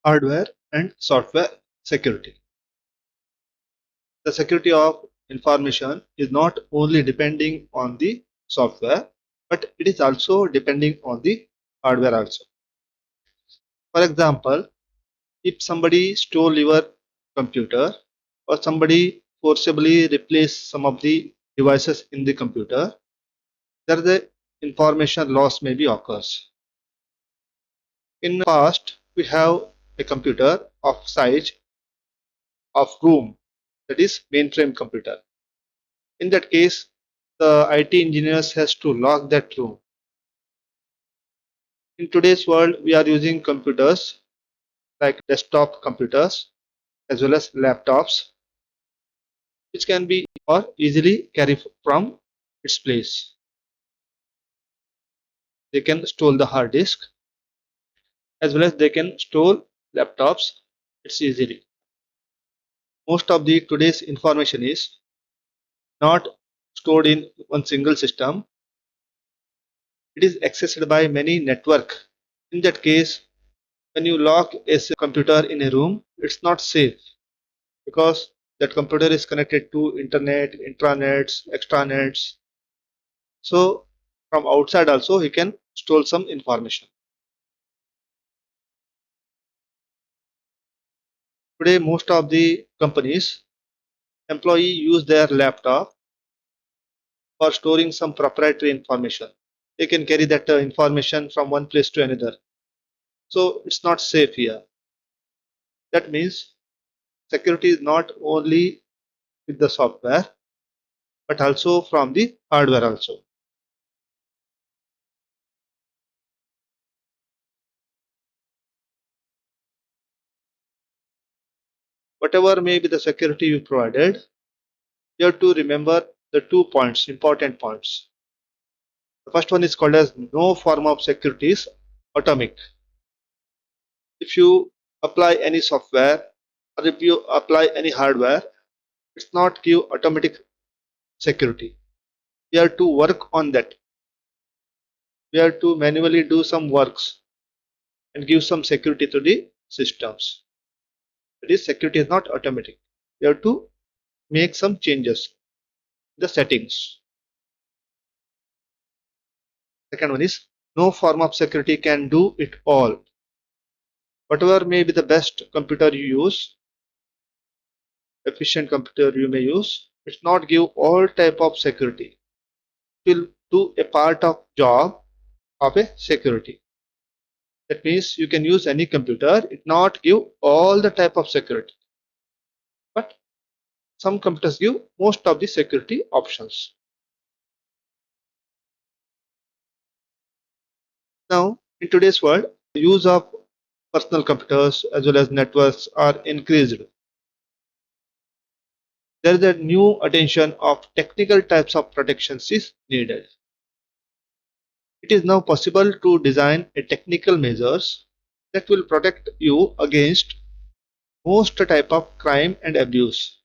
Hardware and software security. The security of information is not only depending on the software, but it is also depending on the hardware also. For example, if somebody stole your computer or somebody forcibly replace some of the devices in the computer, there the information loss may be occurs. In past, we have a computer of size of room, that is mainframe computer. In that case, the IT engineers has to lock that room. In today's world, we are using computers like desktop computers as well as laptops, which can be or easily carry from its place. They can store the hard disk as well as they can store laptops. It's easily. Most of the today's information is not stored in one single system. It is accessed by many network. In that case, when you lock a computer in a room, it's not safe because that computer is connected to internet, intranets, extranets. So from outside also he can steal some information. Today most of the companies employee use their laptop for storing some proprietary information. They can carry that information from one place to another. So it's not safe here. That means security is not only with the software but also from the hardware also. Whatever may be the security you provided, you have to remember the 2 points, important points. The first one is called as no form of security is atomic. If you apply any software or if you apply any hardware, it's not give automatic security. We have to work on that. We have to manually do some works and give some security to the systems. That is, security is not automatic. We have to make some changes in the settings. Second one is no form of security can do it all. Whatever may be the best computer you use, efficient computer you may use, it's not give all type of security. It will do a part of job of a security. That means you can use any computer, it not give all the type of security. But some computers give most of the security options. Now, in today's world, the use of personal computers as well as networks are increased. There is a new attention of technical types of protections is needed. It is now possible to design a technical measures that will protect you against most type of crime and abuse.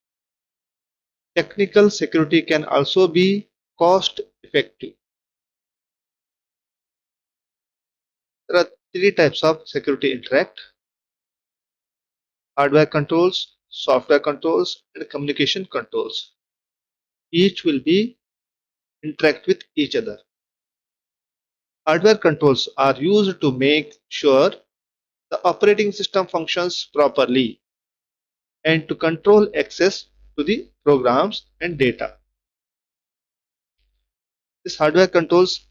Technical security can also be cost effective. There are three types of security interact: hardware controls, software controls, and communication controls. Each will be interact with each other. Hardware controls are used to make sure the operating system functions properly and to control access to the programs and data. This hardware controls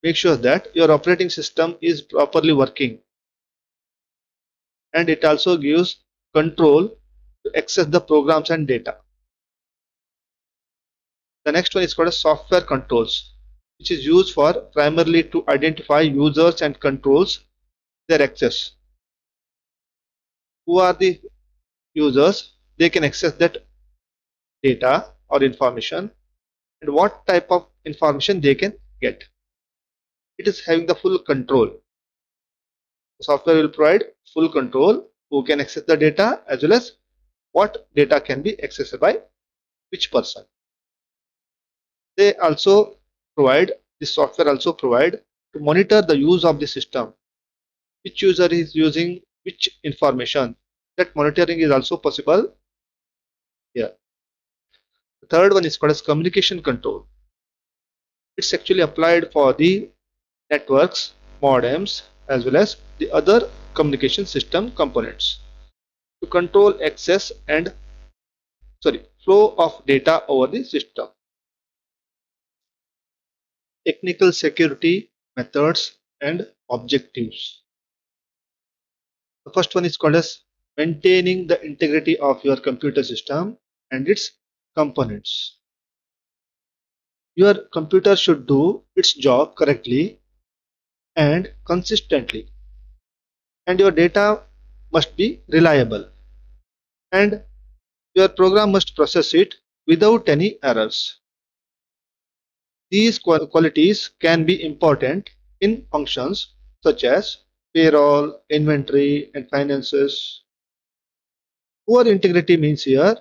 make sure that your operating system is properly working, and it also gives control to access the programs and data. The next one is called as software controls, which is used for primarily to identify users and controls their access. Who are the users? They can access that data or information and what type of information they can get. It is having the full control. The software will provide full control who can access the data as well as what data can be accessed by which person. They also provide, the software also provide to monitor the use of the system. Which user is using which information. That monitoring is also possible here. The third one is called as communication control. It's actually applied for the networks, modems, as well as the other communication system components to control access and flow of data over the system. Technical security methods and objectives. The first one is called as maintaining the integrity of your computer system and its components. Your computer should do its job correctly and consistently, and your data must be reliable, and your program must process it without any errors. These qualities can be important in functions such as payroll, inventory, and finances. Poor integrity means here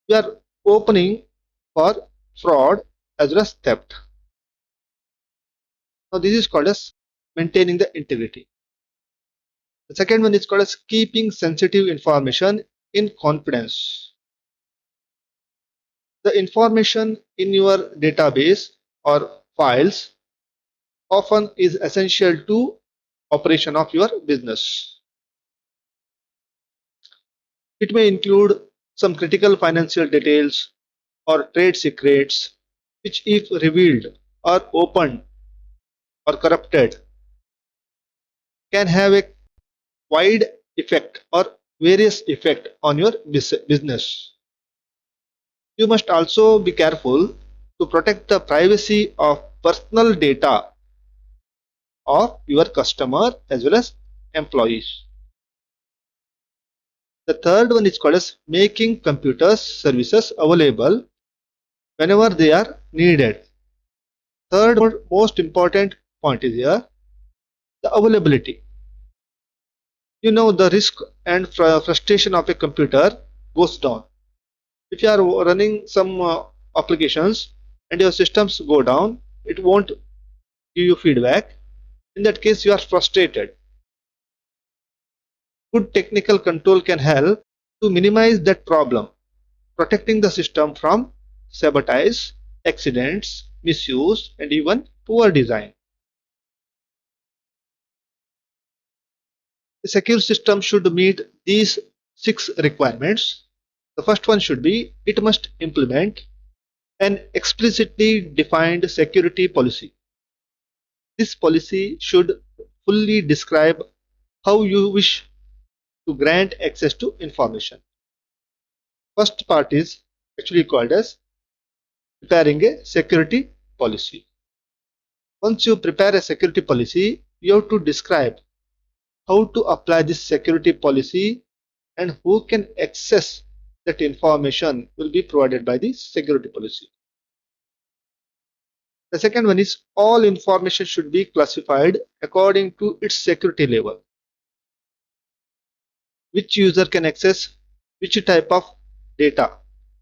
you are opening for fraud as well as theft. Now this is called as maintaining the integrity. The second one is called as keeping sensitive information in confidence. The information in your database or files often is essential to operation of your business. It may include some critical financial details or trade secrets, which if revealed or opened or corrupted can have a wide effect or various effect on your business. You must also be careful to protect the privacy of personal data of your customer as well as employees. The third one is called as making computer services available whenever they are needed. Third most important point is here the availability. You know, the risk and frustration of a computer goes down. If you are running some applications and your systems go down, it won't give you feedback. In that case, you are frustrated. Good technical control can help to minimize that problem, protecting the system from sabotage, accidents, misuse, and even poor design. A secure system should meet these 6 requirements. The first one should be it must implement an explicitly defined security policy. This policy should fully describe how you wish to grant access to information. First part is actually called as preparing a security policy. Once you prepare a security policy, you have to describe how to apply this security policy and who can access that information will be provided by the security policy. The second one is all information should be classified according to its security level. Which user can access which type of data,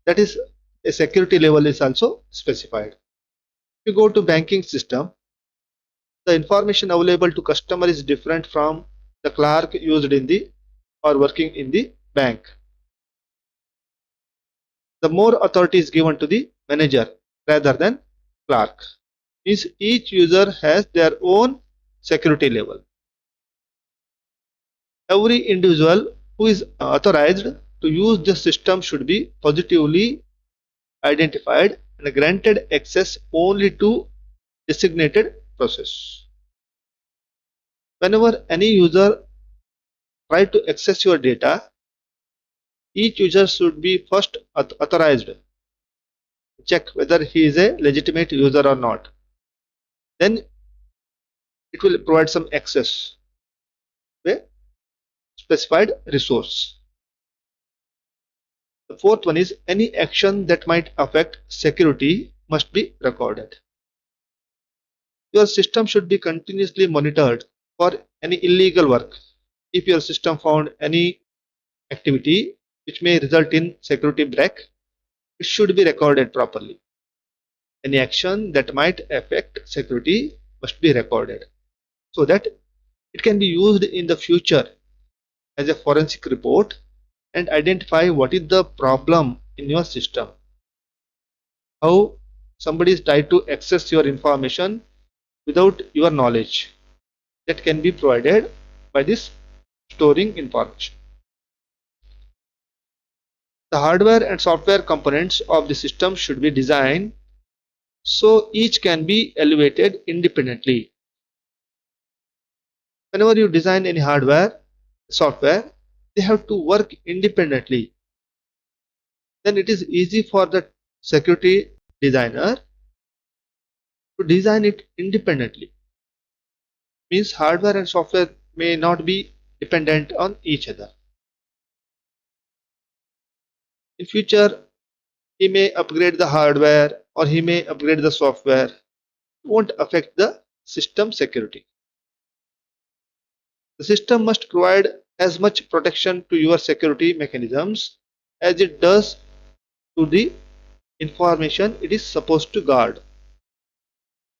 that is a security level is also specified. If you go to banking system, the information available to customer is different from the clerk used in the or working in the bank. The more authority is given to the manager rather than clerk. Means each user has their own security level. Every individual who is authorized to use the system should be positively identified and granted access only to designated process. Whenever any user try to access your data, each user should be first authorized. Check whether he is a legitimate user or not. Then it will provide some access to a specified resource. The fourth one is any action that might affect security must be recorded. Your system should be continuously monitored for any illegal work. If your system found any activity which may result in security break, it should be recorded properly. Any action that might affect security must be recorded so that it can be used in the future as a forensic report and identify what is the problem in your system. How somebody is trying to access your information without your knowledge, that can be provided by this storing information. The hardware and software components of the system should be designed so each can be evaluated independently. Whenever you design any hardware, software, they have to work independently. Then it is easy for the security designer to design it independently. Means hardware and software may not be dependent on each other. In future, he may upgrade the hardware or he may upgrade the software. It won't affect the system security. The system must provide as much protection to your security mechanisms as it does to the information it is supposed to guard.